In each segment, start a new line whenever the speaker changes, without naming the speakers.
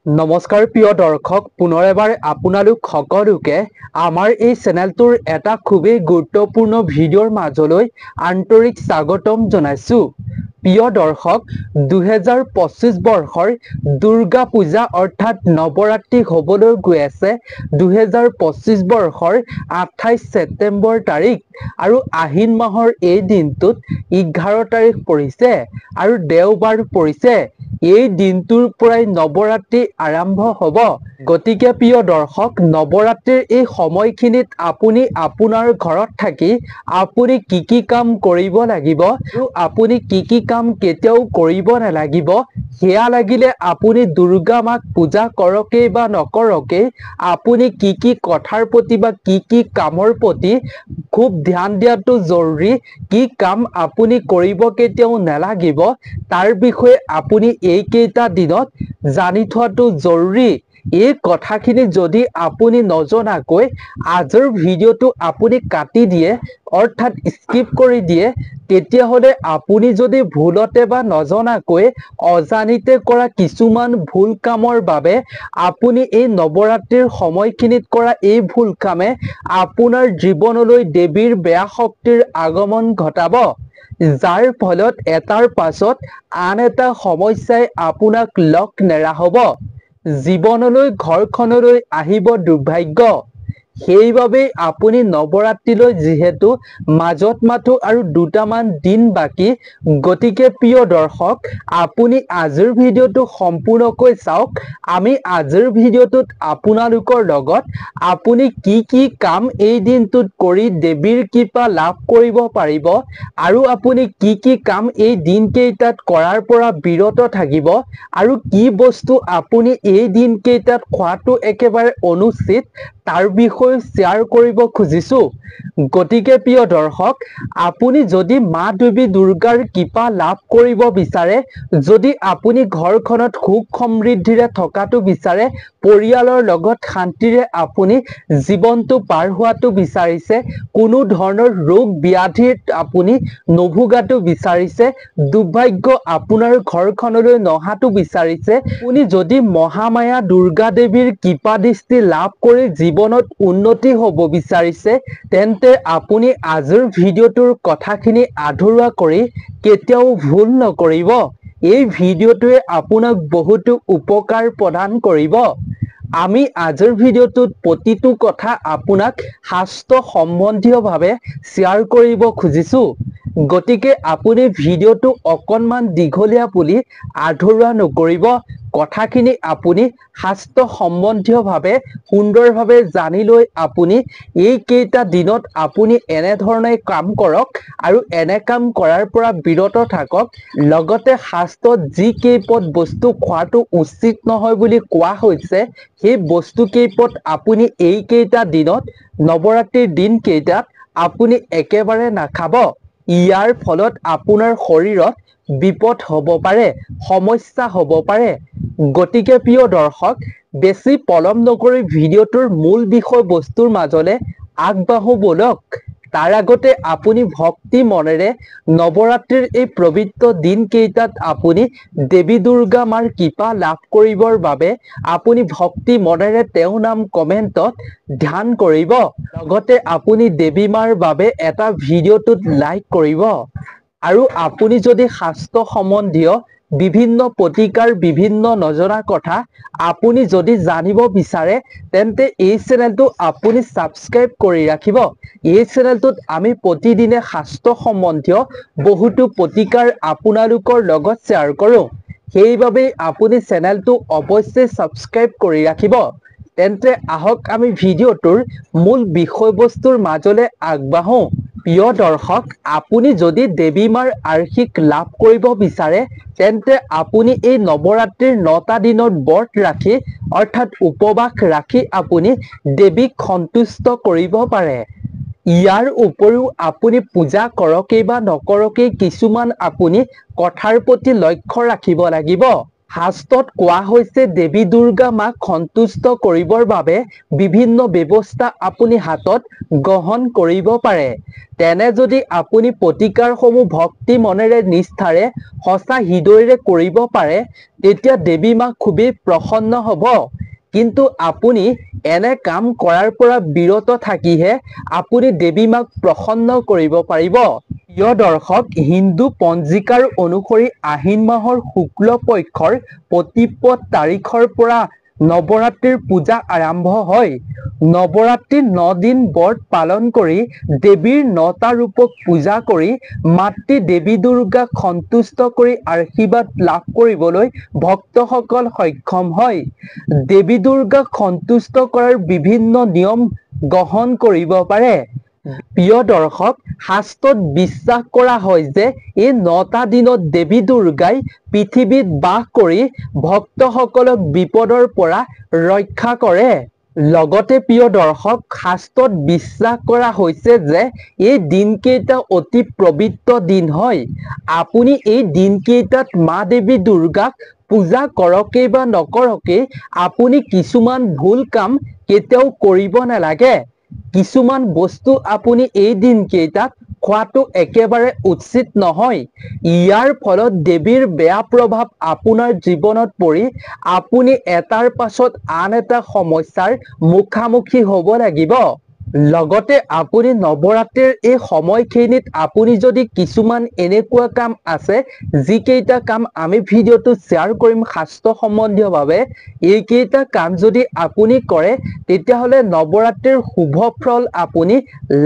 নমস্কাৰ প্ৰিয় দৰ্শক, পুনৰ এবাৰ আপোনালোক সকলোকে আমাৰ এই চেনেলটোৰ এটা খুবেই গুৰুত্বপূৰ্ণ ভিডিঅ'ৰ মাজলৈ আন্তৰিক স্বাগতম জনাইছো। প্ৰিয় দৰ্শক, 2025 বৰ্ষৰ দুৰ্গা পূজা অৰ্থাৎ নৱৰাত্ৰি হ'বলৈ গৈ আছে 2025 বৰ্ষৰ 28 ছেপ্টেম্বৰ তাৰিখ আৰু আহিন মাহৰ এই দিনটোত 11 তাৰিখ পৰিছে আৰু দেওবাৰ পৰিছে। এই দিনটোৰ পৰাই নৱৰাত্ৰি আৰম্ভ হ'ব। গতিকে প্ৰিয় দৰ্শক, নৱৰাত্ৰিৰ এই সময়খিনিত আপুনি আপোনাৰ ঘৰত থাকি আপুনি কি কাম কৰিব লাগিব আৰু আপুনি কি কাম কেতিয়াও কৰিব নালাগিব, সেয়া লাগিলে আপুনি দুৰ্গা মাক পূজা কৰকেই বা নকৰকেই আপুনি কি কথাৰ প্ৰতি বা কি কামৰ প্ৰতি খুব ধ্যান দিয়াটো জৰুৰী, কি কাম আপুনি কৰিব কেতিয়াও নালাগিব, তাৰ বিষয়ে আপুনি এইকেইটা দিনত জানি থোৱাটো জৰুৰী। এই কথাখিনি যদি আপুনি নজনাকৈ আজিৰ ভিডিঅ'টো আপুনি কাটি দিয়ে অৰ্থাৎ স্কিপ কৰি দিয়ে, তেতিয়াহ'লে আপুনি যদি ভুলতে বা নজনাকৈ অজানিতে কৰা কিছুমান ভুল কামৰ বাবে আপুনি এই নৱৰাত্ৰিৰ সময়খিনিত কৰা এই ভুল কামে আপোনাৰ জীৱনলৈ দেৱীৰ বেয়া শক্তিৰ আগমন ঘটাব, যাৰ ফলত এটাৰ পাছত আন এটা সমস্যাই আপোনাক লগ নেৰাহব। জীৱনলৈ ঘৰখনলৈ আহিব দুৰ্ভাগ্য। সেইবাবেই আপুনি নৱৰাত্ৰিলৈ যিহেতু মাজত মাথো আৰু দুটামান দিন বাকী, গতিকে প্ৰিয় দৰ্শক, আপুনি আজিৰ ভিডিঅ'টো সম্পূৰ্ণকৈ চাওক। আমি আজিৰ ভিডিঅ'টোত আপোনালোকৰ লগত আপুনি কি কাম এই দিনটোত কৰি দেৱীৰ কৃপা লাভ কৰিব পাৰিব আৰু আপুনি কি কাম এই দিনকেইটাত কৰাৰ পৰা বিৰত থাকিব আৰু কি বস্তু আপুনি এই দিনকেইটাত খোৱাটো একেবাৰে অনুচিত, তাৰ বিষয়ে শ্বেয়াৰ কৰিব খুজিছো। গতিকে প্ৰিয় দৰ্শক, আপুনি যদি মা দেৱী দুৰ্গাৰ কৃপা লাভ কৰিব বিচাৰে, যদি আপুনি ঘৰখনত সুখ সমৃদ্ধিৰে থকাটো বিচাৰে, পৰিয়ালৰ লগত শান্তিৰে আপুনি জীৱনটো পাৰ হোৱাটো বিচাৰিছে, কোনো ধৰণৰ ৰোগ ব্যাধিত আপুনি নভোগাটো বিচাৰিছে, দুৰ্ভাগ্য আপোনাৰ ঘৰখনলৈ নহাটো বিচাৰিছে, আপুনি যদি মহামায়া দুৰ্গা দেৱীৰ কৃপা দৃষ্টি লাভ কৰি জীৱনত উন্নতি হ'ব বিচাৰিছে, তেন্তে আপুনি আজিৰ ভিডিঅ'টোৰ কথাখিনি আধৰুৱা কৰি কেতিয়াও ভুল নকৰিব। এই ভিডিঅ'টোৱে আপোনাক বহুতো উপকাৰ প্ৰদান কৰিব। আমি আজিৰ ভিডিঅ'টোত প্ৰতিটো কথা আপোনাক শাস্ত্ৰ সম্বন্ধীয়ভাৱে শ্বেয়াৰ কৰিব খুজিছো। গতিকে আপুনি ভিডিঅ'টো অকণমান দীঘলীয়া বুলি আধৰুৱা নকৰিব। কথাখিনি আপুনি শাস্ত্ৰ সম্বন্ধীয়ভাৱে সুন্দৰভাৱে জানি লৈ আপুনি এইকেইটা দিনত আপুনি এনেধৰণে কাম কৰক আৰু এনে কাম কৰাৰ পৰা বিৰত থাকক। লগতে শাস্ত্ৰত যি কেইপদ বস্তু খোৱাটো উচিত নহয় বুলি কোৱা হৈছে, সেই বস্তু কেইপদ আপুনি এইকেইটা দিনত নৱৰাত্ৰিৰ দিনকেইটাত আপুনি একেবাৰে নাখাব। ইয়াৰ ফলত আপোনাৰ শৰীৰত বিপদ হ'ব পাৰে, সমস্যা হ'ব পাৰে। গতিকে প্ৰিয় দৰ্শক, বেছি পলম নকৰি ভিডিঅ'টোৰ মূল বিষয়বস্তুৰ মাজলৈ আগবাঢ়ো বলক। তাৰ আগতে আপুনি ভক্তি মনেৰে নৱৰাত্ৰিৰ এই পবিত্ৰ দিনকেইটাত আপুনি দেৱী দুৰ্গা মাৰ কৃপা লাভ কৰিবৰ বাবে আপুনি ভক্তি মনেৰে তেওঁৰ নাম কমেণ্টত ধ্যান কৰিব। লগতে আপুনি দেৱী মাৰ বাবে এটা ভিডিঅ'টোত লাইক কৰিব আৰু আপুনি যদি শাস্ত্ৰ সম্বন্ধীয় বিভিন্ন প্ৰতিকাৰ, বিভিন্ন নজনা কথা আপুনি যদি জানিব বিচাৰে, তেন্তে এই চেনেলটো আপুনি ছাবস্ক্ৰাইব কৰি ৰাখিব। এই চেনেলটোত আমি প্ৰতিদিনে শাস্ত্ৰ সম্বন্ধীয় বহুতো প্ৰতিকাৰ আপোনালোকৰ লগত শ্বেয়াৰ কৰোঁ। সেইবাবেই আপুনি চেনেলটো অৱশ্যেই ছাবস্ক্ৰাইব কৰি ৰাখিব। তেন্তে আহক আমি ভিডিঅ'টোৰ মূল বিষয়বস্তুৰ মাজলৈ আগবাঢ়ো। প্ৰিয় দৰ্শক, আপুনি যদি দেৱী মাৰ আশীষ লাভ কৰিব বিচাৰে, তেন্তে আপুনি এই নৱৰাত্ৰিৰ 9টা দিনত ব্ৰত ৰাখি অৰ্থাৎ উপবাস ৰাখি আপুনি দেৱীক সন্তুষ্ট কৰিব পাৰে। ইয়াৰ উপৰিও আপুনি পূজা কৰকেই বা নকৰকেই কিছুমান আপুনি কথাৰ প্ৰতি লক্ষ্য ৰাখিব লাগিব। শাস্ত্ৰত কোৱা হৈছে দেৱী দুৰ্গা মাক সন্তুষ্ট কৰিবৰ বাবে বিভিন্ন ব্যৱস্থা আপুনি হাতত গ্ৰহণ কৰিব পাৰে। তেনে যদি আপুনি প্ৰতিকাৰসমূহ ভক্তি মনেৰে নিষ্ঠাৰে সঁচা হৃদয়েৰে কৰিব পাৰে তেতিয়া দেৱী মা খুবেই প্ৰসন্ন হ'ব। কিন্তু আপুনি এনে কাম কৰাৰ পৰা বিৰত থাকিহে আপুনি দেৱী মাক প্ৰসন্ন কৰিব পাৰিব। প্ৰিয় দৰ্শক, হিন্দু পঞ্জিকাৰ অনুসৰি আহিন মাহৰ শুক্ল পক্ষৰ প্ৰতিপদ তাৰিখৰ পৰা নৱৰাত্ৰিৰ পূজা আৰম্ভ হয়। নৱৰাত্ৰিৰ 9 দিন ব্ৰত পালন কৰি দেৱীৰ 9টা ৰূপক পূজা কৰি মাতৃ দেৱী দুৰ্গাক সন্তুষ্ট কৰি আশীৰ্বাদ লাভ কৰিবলৈ ভক্তসকল সক্ষম হয়। দেৱী দুৰ্গাক সন্তুষ্ট কৰাৰ বিভিন্ন নিয়ম গ্ৰহণ কৰিব পাৰে। প্ৰিয় দৰ্শক, শাস্ত্ৰত বিশ্বাস কৰা হয় যে এই 9টা দিনত দেৱী দুৰ্গাই পৃথিৱীত বাস কৰি ভক্তসকলক বিপদৰ পৰা ৰক্ষা কৰে। লগতে প্ৰিয় দৰ্শক, শাস্ত্ৰত বিশ্বাস কৰা হৈছে যে এই দিনকেইটা অতি পবিত্ৰ দিন হয়। আপুনি এই দিনকেইটাত মা দেৱী দুৰ্গাক পূজা কৰকেই বা নকৰকেই আপুনি কিছুমান ভুল কাম কেতিয়াও কৰিব নালাগে। কিছুমান বস্তু আপুনি এই দিনকেইটাত খোৱাটো একেবাৰে উচিত নহয়। ইয়াৰ ফলত দেৱীৰ বেয়া প্ৰভাৱ আপোনাৰ জীৱনত পৰি আপুনি এটাৰ পাছত আন এটা সমস্যাৰ মুখামুখি হ'ব লাগিব। লগতে আপুনি নৱৰাত্ৰিৰ এই সময়খিনিত আপুনি যদি কিছুমান এনেকুৱা কাম আছে যিকেইটা কাম আমি ভিডিঅ'টো শ্বেয়াৰ কৰিম শাস্ত্ৰ সম্বন্ধীয়ভাৱে, এইকেইটা কাম যদি আপুনি কৰে তেতিয়াহ'লে নৱৰাত্ৰিৰ শুভ ফল আপুনি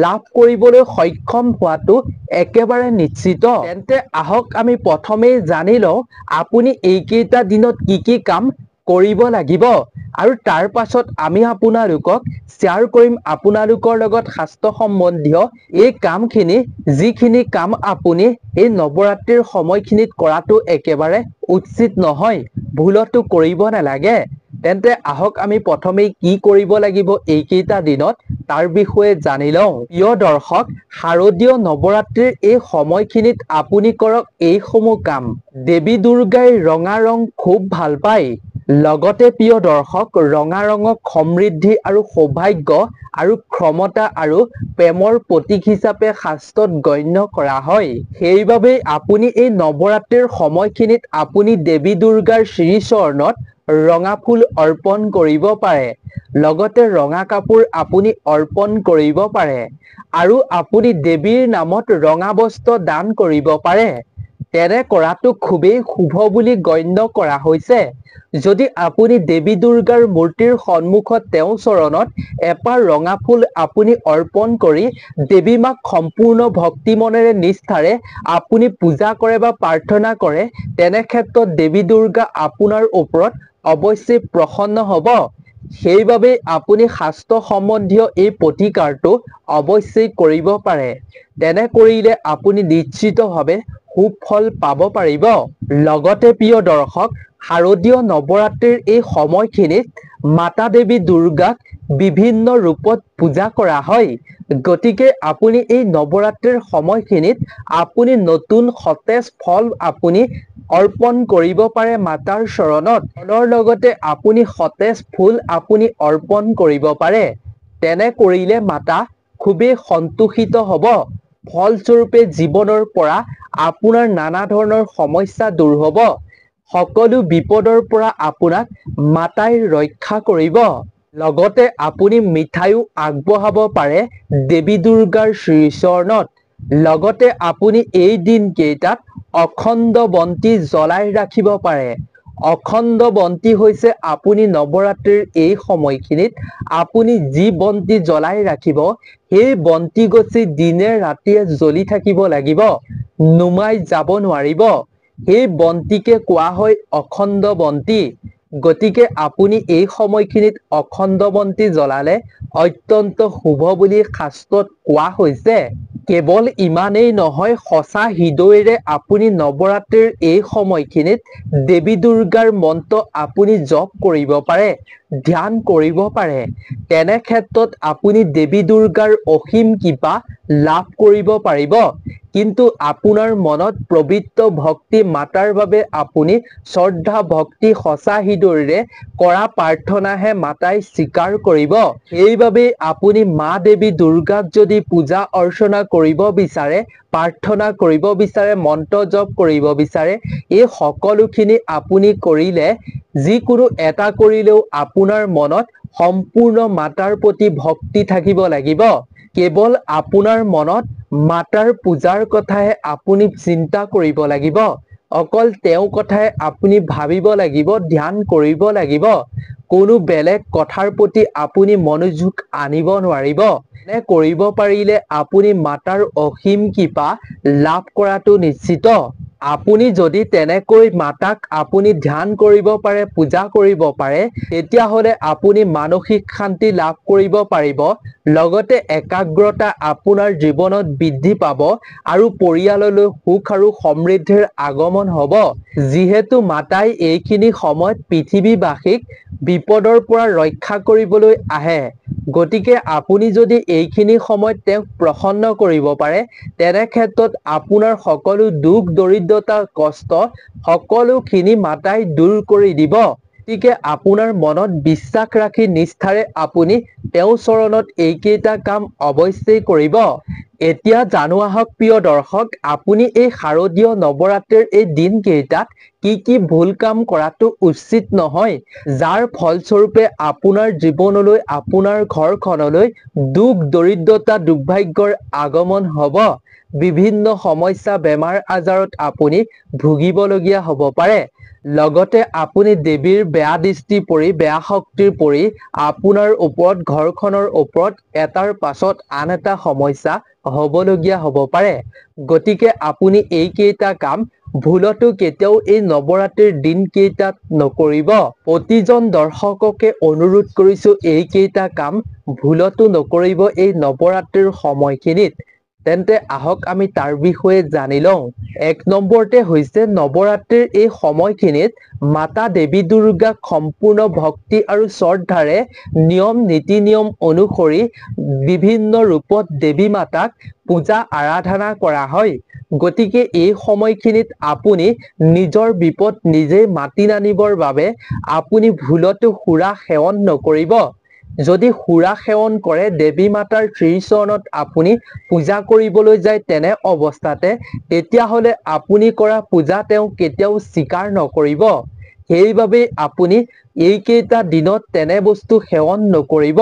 লাভ কৰিবলৈ সক্ষম হোৱাটো একেবাৰে নিশ্চিত। তেন্তে আহক আমি প্ৰথমেই জানি লওঁ আপুনি এইকেইটা দিনত কি কাম কৰিব লাগিব আৰু তাৰ পাছত আমি আপোনালোকক শ্বেয়াৰ কৰিম আপোনালোকৰ লগত শাস্ত্ৰ সম্বন্ধীয় এই কামখিনি, যিখিনি কাম আপুনি এই নৱৰাত্ৰিৰ সময়খিনিত কৰাটো একেবাৰে উচিত নহয়, ভুলতো কৰিব নালাগে। তেন্তে আহক আমি প্ৰথমেই কি কৰিব লাগিব এইকেইটা দিনত তাৰ বিষয়ে জানি লওঁ। প্ৰিয় দৰ্শক, শাৰদীয় নৱৰাত্ৰিৰ এই সময়খিনিত আপুনি কৰক এইসমূহ কাম। দেৱী দুৰ্গাই ৰঙা ৰং খুব ভাল পায়। লগতে প্ৰিয় দৰ্শক, ৰঙা ৰঙক সমৃদ্ধি আৰু সৌভাগ্য আৰু ক্ষমতা আৰু প্ৰেমৰ প্ৰতীক হিচাপে শাস্ত্ৰত গণ্য কৰা হয়। সেইবাবেই আপুনি এই নৱৰাত্ৰিৰ সময়খিনিত আপুনি দেৱী দুৰ্গাৰ শ্ৰীচৰণত ৰঙা ফুল অৰ্পণ কৰিব পাৰে। লগতে ৰঙা কাপোৰ আপুনি অৰ্পণ কৰিব পাৰে আৰু আপুনি দেৱীৰ নামত ৰঙা বস্ত্ৰ দান কৰিব পাৰে। তেনে কৰাটো খুবেই শুভ বুলি গণ্য কৰা হৈছে। যদি আপুনি দেৱী দুৰ্গাৰ মূৰ্তিৰ সন্মুখত তেওঁৰ চৰণত এপাহ ৰঙা ফুল আপুনি অৰ্পণ কৰি দেৱী মাক সম্পূৰ্ণ ভক্তি মনেৰে নিষ্ঠাৰে আপুনি পূজা কৰে বা প্ৰাৰ্থনা কৰে, তেনে ক্ষেত্ৰত দেৱী দুৰ্গা আপোনাৰ ওপৰত অৱশ্যেই প্ৰসন্ন হ'ব। সেইবাবে আপুনি শাস্ত্ৰ সম্বন্ধীয় এই প্ৰতিকাৰটো অৱশ্যেই কৰিব পাৰে। তেনে কৰিলে আপুনি নিশ্চিতভাৱে সুফল পাব পাৰিব। লগতে প্ৰিয় দৰ্শক, শাৰদীয় নৱৰাত্ৰিৰ এই সময়খিনিত মাতা দেৱী দুৰ্গাক বিভিন্ন ৰূপত পূজা কৰা হয়। গতিকে আপুনি এই নৱৰাত্ৰিৰ সময়খিনিত আপুনি নতুন সতেজ ফল আপুনি অৰ্পণ কৰিব পাৰে মাতাৰ চৰণত। ফলৰ লগতে আপুনি সতেজ ফুল আপুনি অৰ্পণ কৰিব পাৰে। তেনে কৰিলে মাতা খুবেই সন্তুষ্ট হ'ব। ফলস্বৰূপে জীৱনৰ পৰা আপোনাৰ নানা ধৰণৰ সমস্যা দূৰ হ'ব। সকলো বিপদৰ পৰা আপোনাক মাতাই ৰক্ষা কৰিব। লগতে আপুনি মিঠাইও আগবঢ়াব পাৰে দেৱী দুৰ্গাৰ শ্ৰীচৰণত। লগতে আপুনি এই দিনকেইটাত অখণ্ড বন্তি জ্বলাই ৰাখিব পাৰে। অখণ্ড বন্তি হৈছে আপুনি নৱৰাত্ৰিৰ এই সময়খিনিত আপুনি যি বন্তি জ্বলাই ৰাখিব, সেই বন্তি গছি দিনে ৰাতিয়ে জ্বলি থাকিব লাগিব, নুমাই যাব নোৱাৰিব। সেই বন্তিকে কোৱা হয় অখণ্ড বন্তি। গতিকে আপুনি এই সময়খিনিত অখণ্ড বন্তি জ্বলালে অত্যন্ত শুভ বুলি শাস্ত্ৰত কোৱা হৈছে। কেৱল ইমানেই নহয়, সঁচা হৃদয়েৰে আপুনি নৱৰাত্ৰিৰ এই সময়খিনিত দেৱী দুৰ্গাৰ মন্ত্ৰ আপুনি জপ কৰিব পাৰে। ধ্যান কৰিব পাৰে তেনে ক্ষেত্ৰত আপুনি দেৱী দুৰ্গাৰ অসীম কৃপা লাভ কৰিব পাৰিব কিন্তু আপোনাৰ মনত পবিত্ৰ ভক্তি মাতাৰ বাবে আপুনি শ্ৰদ্ধা ভক্তি সঁচা হৃদয়েৰে কৰা প্ৰাৰ্থনাহে মাতাই স্বীকাৰ কৰিব সেইবাবে আপুনি মা দেৱী দুৰ্গাক যদি পূজা অৰ্চনা কৰিব বিচাৰে প্ৰাৰ্থনা কৰিব বিচাৰে মন্ত্ৰ জপ কৰিব বিচাৰে এই সকলোখিনি আপুনি কৰিলে যিকোনো এটা কৰিলেও আপোনাৰ মনত সম্পূৰ্ণ মাতাৰ প্ৰতি ভক্তি থাকিব লাগিব কেৱল আপোনাৰ মনত মাতাৰ পূজাৰ কথাহে আপুনি চিন্তা কৰিব লাগিব অকল তেওঁৰ কথাই আপুনি ভাবিব লাগিব ধ্যান কৰিব লাগিব কোনো বেলেগ কথাৰ প্ৰতি আপুনি মনোযোগ আনিব নোৱাৰিব এনে কৰিব পাৰিলে আপুনি মাতাৰ অসীম কৃপা লাভ কৰাটো নিশ্চিত আপুনি যদি তেনেকৈ মাতাক আপুনি ধ্যান কৰিব পাৰে পূজা কৰিব পাৰে তেতিয়াহলে আপুনি মানসিক শান্তি লাভ কৰিব পাৰিব লগতে একাগ্ৰতা আপোনাৰ জীৱনত বৃদ্ধি পাব আৰু পৰিয়াললৈ সুখ আৰু সমৃদ্ধিৰ আগমন হ'ব যিহেতু মাতাই এইখিনি সময়ত পৃথিৱীবাসীক বিপদৰ পৰা ৰক্ষা কৰিবলৈ আহে গতিকে আপুনি যদি এইখিনি সময়ত তেওঁক প্ৰসন্ন কৰিব পাৰে তেনে ক্ষেত্ৰত আপোনাৰ সকলো দুখ দৰিদ্ৰতা কষ্ট সকলোখিনি মাতাই দূৰ কৰি দিব গতিকে আপোনাৰ মনত বিশ্বাস ৰাখি নিষ্ঠাৰে আপুনি তেওঁৰ চৰণত এইকেইটা কাম অৱশ্যেই কৰিব এতিয়া জানো আহক প্ৰিয় দৰ্শক আপুনি এই শাৰদীয় নৱৰাত্ৰিৰ এই দিনকেইটাত কি ভুল কাম কৰাটো উচিত নহয় যাৰ ফলস্বৰূপে আপোনাৰ জীৱনলৈ আপোনাৰ ঘৰখনলৈ দুখ দৰিদ্ৰতা দুৰ্ভাগ্যৰ আগমন হ'ব বিভিন্ন সমস্যা বেমাৰ আজাৰত আপুনি ভুগিবলগীয়া হ'ব পাৰে লগতে আপুনি দেৱীৰ বেয়া দৃষ্টি পৰি বেয়া শক্তিৰ পৰি আপোনাৰ ওপৰত ঘৰখনৰ ওপৰত এটাৰ পাছত আন এটা সমস্যা হ'বলগীয়া হ'ব পাৰে গতিকে আপুনি এইকেইটা কাম ভুলতো কেতিয়াও এই নৱৰাত্ৰিৰ দিনকেইটাত নকৰিব প্ৰতিজন দৰ্শককে অনুৰোধ কৰিছো এইকেইটা কাম ভুলতো নকৰিব এই নৱৰাত্ৰিৰ সময়খিনিত তেন্তে আহক আমি তাৰ বিষয়ে জানি লওঁ এক নম্বৰতে হৈছে নৱৰাত্ৰিৰ এই সময়খিনিত মাতা দেৱী দুৰ্গাক সম্পূৰ্ণ ভক্তি আৰু শ্ৰদ্ধাৰে নিয়ম নীতি নিয়ম অনুসৰি বিভিন্ন ৰূপত দেৱী মাতাক পূজা আৰাধনা কৰা হয় গতিকে এই সময়খিনিত আপুনি নিজৰ বিপদ নিজে মাতি আনিবৰ বাবে আপুনি ভুলতো সুৰা সেৱন নকৰিব যদি সুৰা সেৱন কৰে দেৱী মাতাৰ শ্ৰীচৰণত আপুনি পূজা কৰিবলৈ যায় তেনে অৱস্থাতে তেতিয়াহলে আপুনি কৰা পূজা তেওঁ কেতিয়াও স্বীকাৰ নকৰিব সেইবাবে আপুনি এইকেইটা দিনত তেনে বস্তু সেৱন নকৰিব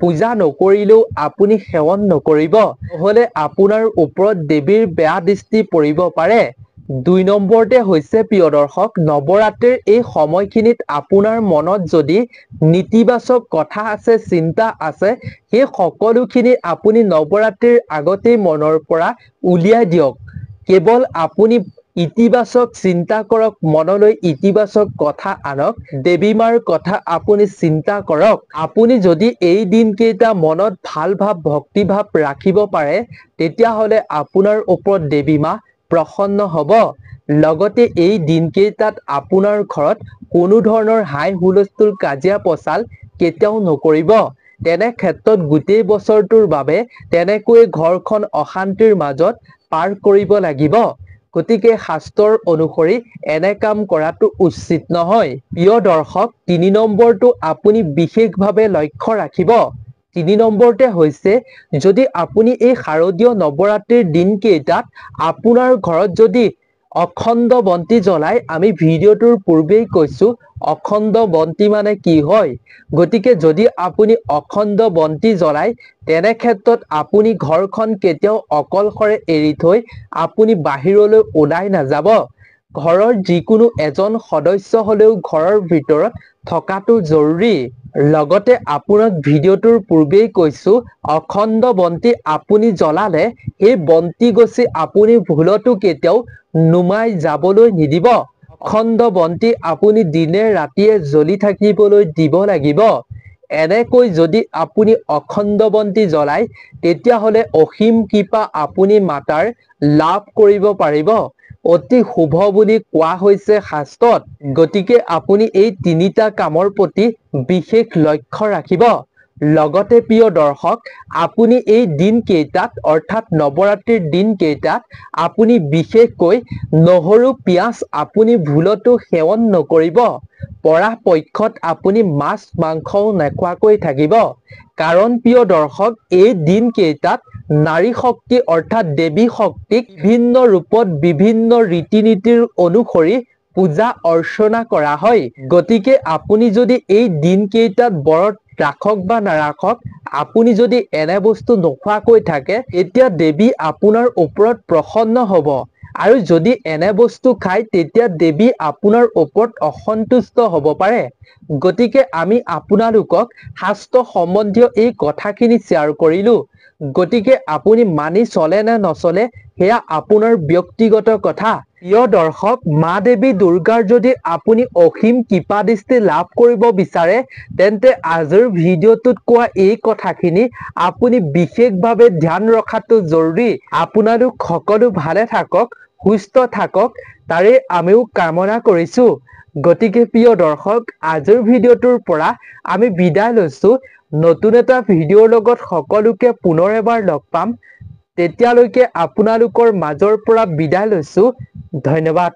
পূজা নকৰিলেও আপুনি সেৱন নকৰিব নহলে আপোনাৰ ওপৰত দেৱীৰ বেয়া দৃষ্টি পৰিব পাৰে দুই নম্বৰতে হৈছে প্ৰিয় দৰ্শক নৱৰাত্ৰিৰ এই সময়খিনিত আপোনাৰ মনত যদি নীতিবাচক কথা আছে চিন্তা আছে সেই সকলোখিনি আপুনি নৱৰাত্ৰিৰ আগতেই মনৰ পৰা উলিয়াই দিয়ক কেৱল আপুনি ইতিবাচক চিন্তা কৰক মনলৈ ইতিবাচক কথা আনক দেৱী মাৰ কথা আপুনি চিন্তা কৰক আপুনি যদি এই দিনকেইটা মনত ভাল ভাৱ ভক্তি ভাৱ ৰাখিব পাৰে তেতিয়াহলে আপোনাৰ ওপৰত দেৱী মা প্ৰসন্ন হ'ব লগতে এই দিনকেইটাত আপোনাৰ ঘৰত কোনো ধৰণৰ হাই হুলস্থুল কাজিয়া পচাল কেতিয়াও নকৰিব তেনে ক্ষেত্ৰত গোটেই বছৰটোৰ বাবে তেনেকৈ ঘৰখন অশান্তিৰ মাজত পাৰ কৰিব লাগিব গতিকে শাস্ত্ৰৰ অনুসৰি এনে কাম কৰাটো উচিত নহয় প্ৰিয় দৰ্শক ৩ নম্বৰটো আপুনি বিশেষভাৱে লক্ষ্য ৰাখিব ৩ নম্বৰতে হৈছে যদি আপুনি এই শাৰদীয় নৱৰাত্ৰিৰ দিনকেইটাত আপোনাৰ ঘৰত যদি অখণ্ড বন্তি জ্বলাই আমি ভিডিঅ'টোৰ পূৰ্বেই কৈছো অখণ্ড বন্তি মানে কি হয় গতিকে যদি আপুনি অখণ্ড বন্তি জ্বলাই তেনে ক্ষেত্ৰত আপুনি ঘৰখন কেতিয়াও অকলশৰে এৰি থৈ আপুনি বাহিৰলৈ ওলাই নাযাব ঘৰৰ যিকোনো এজন সদস্য হলেও ঘৰৰ ভিতৰত থকাটো জৰুৰী লগতে আপোনাক ভিডিঅ'টোৰ পূৰ্বেই কৈছো অখণ্ড বন্তি আপুনি জ্বলালে এই বন্তি গছি আপুনি ভুলতো কেতিয়াও নুমাই যাবলৈ নিদিব অখণ্ড বন্তি আপুনি দিনে ৰাতিয়ে জ্বলি থাকিবলৈ দিব লাগিব এনেকৈ যদি আপুনি অখণ্ড বন্তি জ্বলাই তেতিয়াহলে অসীম কৃপা আপুনি মাতাৰ লাভ কৰিব পাৰিব অতি শুভ বুলি কোৱা হৈছে শাস্ত্ৰত। গতিকে আপুনি এই তিনিটা কামৰ প্ৰতি বিশেষ লক্ষ্য ৰাখিব। লগতে প্ৰিয় দৰ্শক, আপুনি এই দিনকেইটাত অৰ্থাৎ নৱৰাত্ৰিৰ দিনকেইটাত আপুনি বিশেষকৈ নহৰু পিঁয়াজ আপুনি ভুলতো সেৱন নকৰিব। পৰাপক্ষত আপুনি মাছ মাংসও নোখোৱাকৈ থাকিব। কাৰণ প্ৰিয় দৰ্শক, এই দিনকেইটাত নাৰী শক্তি অৰ্থাৎ দেৱী শক্তিক বিভিন্ন ৰূপত বিভিন্ন ৰীতি নীতিৰ অনুসৰি পূজা অৰ্চনা কৰা হয়। গতিকে আপুনি যদি এই দিনকেইটাত ব্ৰত ৰাখক বা নাৰাখক, আপুনি যদি এনে বস্তু নোখোৱাকৈ থাকে, তেতিয়া দেৱী আপোনাৰ ওপৰত প্ৰসন্ন হ'ব। আৰু যদি এনে বস্তু খায়, তেতিয়া দেৱী আপোনাৰ ওপৰত অসন্তুষ্ট হ'ব পাৰে। গতিকে আমি আপোনালোকক শাস্ত্ৰ সম্বন্ধীয় এই কথাখিনি শ্বেয়াৰ কৰিলোঁ। গতিকে আপুনি মানি চলে নে নচলে সেয়া আপোনাৰ ব্যক্তিগত কথা। প্ৰিয় দৰ্শক, মা দেৱী দুৰ্গাৰ যদি আপুনি অসীম কৃপা দৃষ্টি লাভ কৰিব বিচাৰে, তেন্তে আজিৰ ভিডিঅ'টোত কোৱা এই কথাখিনি আপুনি বিশেষভাৱে ধ্যান ৰখাটো জৰুৰী। আপোনালোক সকলো ভালে থাকক, সুস্থ থাকক, তাৰে আমিও কামনা কৰিছোঁ। গতিকে প্ৰিয় দৰ্শক, আজিৰ ভিডিঅ'টোৰ পৰা আমি বিদায় লৈছোঁ। নতুন এটা ভিডিঅ'ৰ লগত সকলোকে পুনৰ এবাৰ লগ পাম। তেতিয়ালৈকে আপোনালোকৰ মাজৰ পৰা বিদায় লৈছোঁ। ধন্যবাদ।